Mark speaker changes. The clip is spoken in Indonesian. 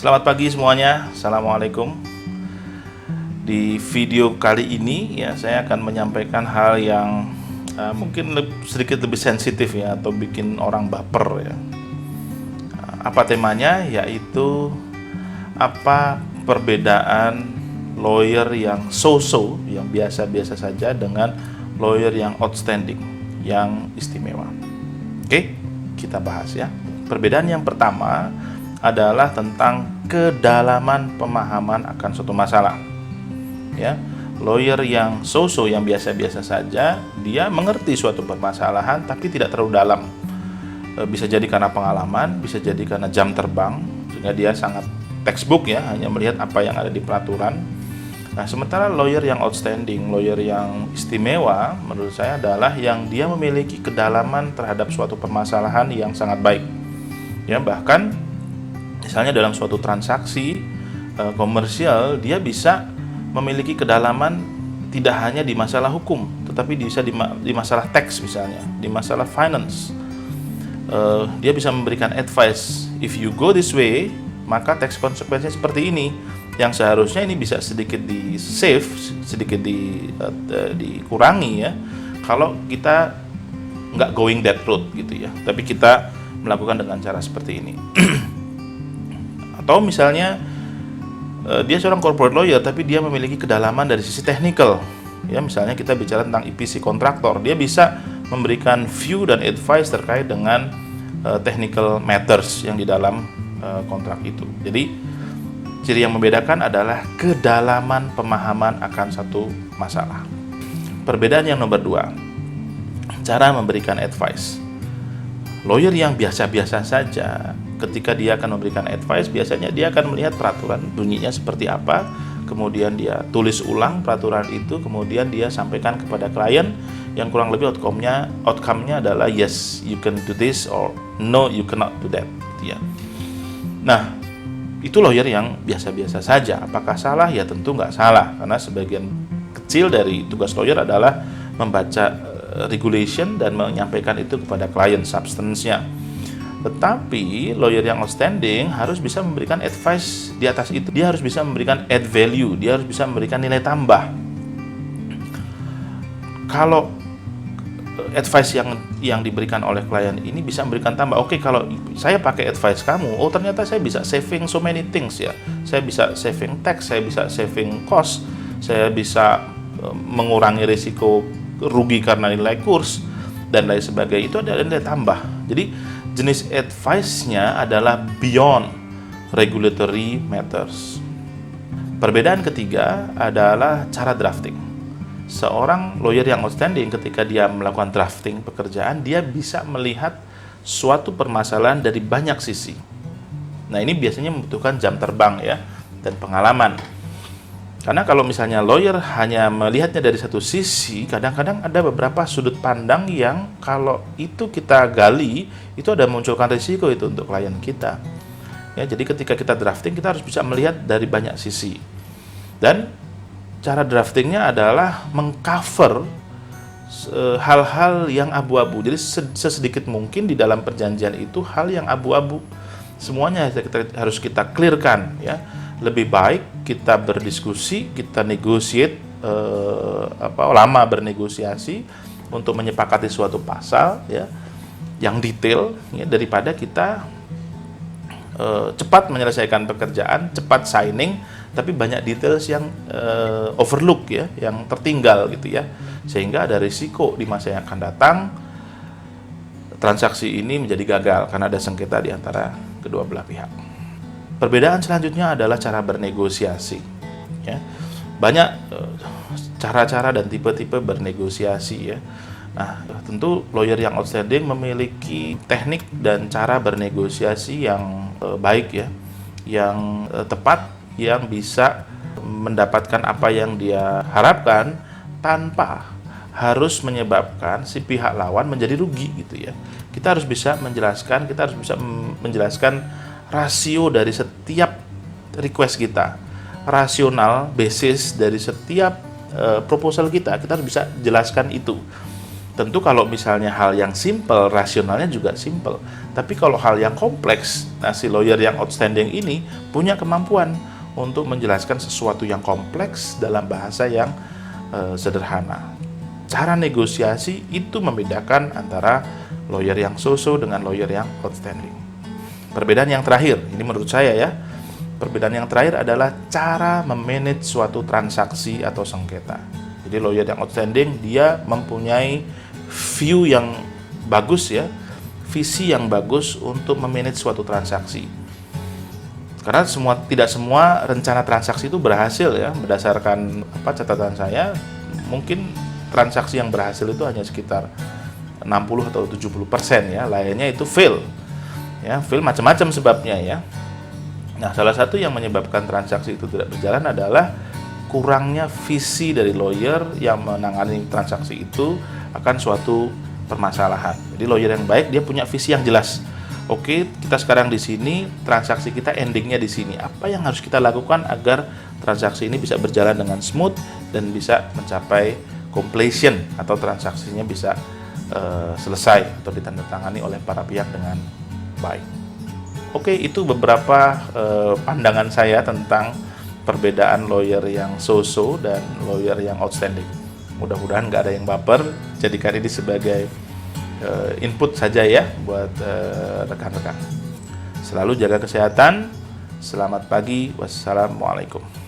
Speaker 1: Selamat pagi semuanya. Assalamualaikum. Di video kali ini ya saya akan menyampaikan hal yang mungkin sedikit lebih sensitif ya, atau bikin orang baper ya. Apa temanya? Yaitu apa perbedaan lawyer yang so-so, yang biasa-biasa saja, dengan lawyer yang outstanding, yang istimewa. Oke, kita bahas ya. Perbedaan yang pertama adalah tentang kedalaman pemahaman akan suatu masalah. Ya, lawyer yang so-so, yang biasa-biasa saja, dia mengerti suatu permasalahan tapi tidak terlalu dalam. Bisa jadi karena pengalaman, bisa jadi karena jam terbang, sehingga dia sangat textbook ya, hanya melihat apa yang ada di peraturan. Nah, sementara lawyer yang outstanding, lawyer yang istimewa, menurut saya adalah yang dia memiliki kedalaman terhadap suatu permasalahan yang sangat baik. Ya, bahkan misalnya dalam suatu transaksi komersial, dia bisa memiliki kedalaman tidak hanya di masalah hukum, tetapi bisa di masalah teks, misalnya di masalah finance. Dia bisa memberikan advice, if you go this way, maka tax konsekuensinya seperti ini, yang seharusnya ini bisa sedikit di save, sedikit dikurangi ya, kalau kita nggak going that route gitu ya, tapi kita melakukan dengan cara seperti ini. Atau misalnya dia seorang corporate lawyer tapi dia memiliki kedalaman dari sisi technical ya, misalnya kita bicara tentang EPC kontraktor, dia bisa memberikan view dan advice terkait dengan technical matters yang di dalam kontrak itu. Jadi ciri yang membedakan adalah kedalaman pemahaman akan satu masalah. Perbedaan yang nomor 2, cara memberikan advice. Lawyer yang biasa-biasa saja, ketika dia akan memberikan advice, biasanya dia akan melihat peraturan bunyinya seperti apa, kemudian dia tulis ulang peraturan itu, kemudian dia sampaikan kepada klien, yang kurang lebih outcome-nya adalah yes, you can do this, or no, you cannot do that ya. Nah, itu lawyer yang biasa-biasa saja. Apakah salah? Ya tentu nggak salah, karena sebagian kecil dari tugas lawyer adalah membaca regulation dan menyampaikan itu kepada klien, substance-nya. Tetapi lawyer yang outstanding harus bisa memberikan advice di atas itu. Dia harus bisa memberikan add value, dia harus bisa memberikan nilai tambah. Kalau advice yang diberikan oleh klien ini bisa memberikan tambah, oke, kalau saya pakai advice kamu, oh ternyata saya bisa saving so many things ya. Saya bisa saving tax, saya bisa saving cost, saya bisa mengurangi risiko rugi karena nilai kurs dan lain sebagainya. Itu adalah nilai tambah. Jadi jenis advice-nya adalah beyond regulatory matters. Perbedaan ketiga adalah cara drafting. Seorang lawyer yang outstanding, ketika dia melakukan drafting pekerjaan, dia bisa melihat suatu permasalahan dari banyak sisi. Nah, ini biasanya membutuhkan jam terbang ya, dan pengalaman. Karena kalau misalnya lawyer hanya melihatnya dari satu sisi, kadang-kadang ada beberapa sudut pandang yang kalau itu kita gali, itu ada munculkan risiko itu untuk klien kita. Ya, jadi ketika kita drafting, kita harus bisa melihat dari banyak sisi. Dan cara draftingnya adalah mengcover hal-hal yang abu-abu. Jadi sesedikit mungkin di dalam perjanjian itu hal yang abu-abu. Semuanya harus kita clearkan ya. Lebih baik kita berdiskusi, kita negotiate, lama bernegosiasi untuk menyepakati suatu pasal ya, yang detail ya, daripada kita cepat menyelesaikan pekerjaan, cepat signing, tapi banyak details yang overlook ya, yang tertinggal gitu ya, sehingga ada risiko di masa yang akan datang transaksi ini menjadi gagal karena ada sengketa di antara kedua belah pihak. Perbedaan selanjutnya adalah cara bernegosiasi. Ya. Banyak cara-cara dan tipe-tipe bernegosiasi ya. Nah, tentu lawyer yang outstanding memiliki teknik dan cara bernegosiasi yang baik ya, yang tepat, yang bisa mendapatkan apa yang dia harapkan tanpa harus menyebabkan si pihak lawan menjadi rugi gitu ya. Kita harus bisa menjelaskan rasio dari setiap request kita, rasional basis dari setiap proposal kita harus bisa jelaskan itu. Tentu kalau misalnya hal yang simple, rasionalnya juga simple. Tapi kalau hal yang kompleks, nah si lawyer yang outstanding ini punya kemampuan untuk menjelaskan sesuatu yang kompleks dalam bahasa yang sederhana. Cara negosiasi itu membedakan antara lawyer yang so-so dengan lawyer yang outstanding. Perbedaan yang terakhir, ini menurut saya ya, perbedaan yang terakhir adalah cara memanage suatu transaksi atau sengketa. Jadi lawyer yang outstanding, dia mempunyai view yang bagus ya, visi yang bagus untuk memanage suatu transaksi. Karena tidak semua rencana transaksi itu berhasil ya, berdasarkan catatan saya, mungkin transaksi yang berhasil itu hanya sekitar 60 atau 70% ya, lainnya itu fail. Ya, fail macam-macam sebabnya ya. Nah, salah satu yang menyebabkan transaksi itu tidak berjalan adalah kurangnya visi dari lawyer yang menangani transaksi itu akan suatu permasalahan. Jadi lawyer yang baik dia punya visi yang jelas. Oke, kita sekarang di sini, transaksi kita endingnya di sini. Apa yang harus kita lakukan agar transaksi ini bisa berjalan dengan smooth dan bisa mencapai completion atau transaksinya bisa selesai atau ditandatangani oleh para pihak dengan baik. Oke, itu beberapa pandangan saya tentang perbedaan lawyer yang so-so dan lawyer yang outstanding. Mudah-mudahan nggak ada yang baper, jadikan ini sebagai input saja ya buat rekan-rekan. Selalu jaga kesehatan. Selamat pagi. Wassalamualaikum.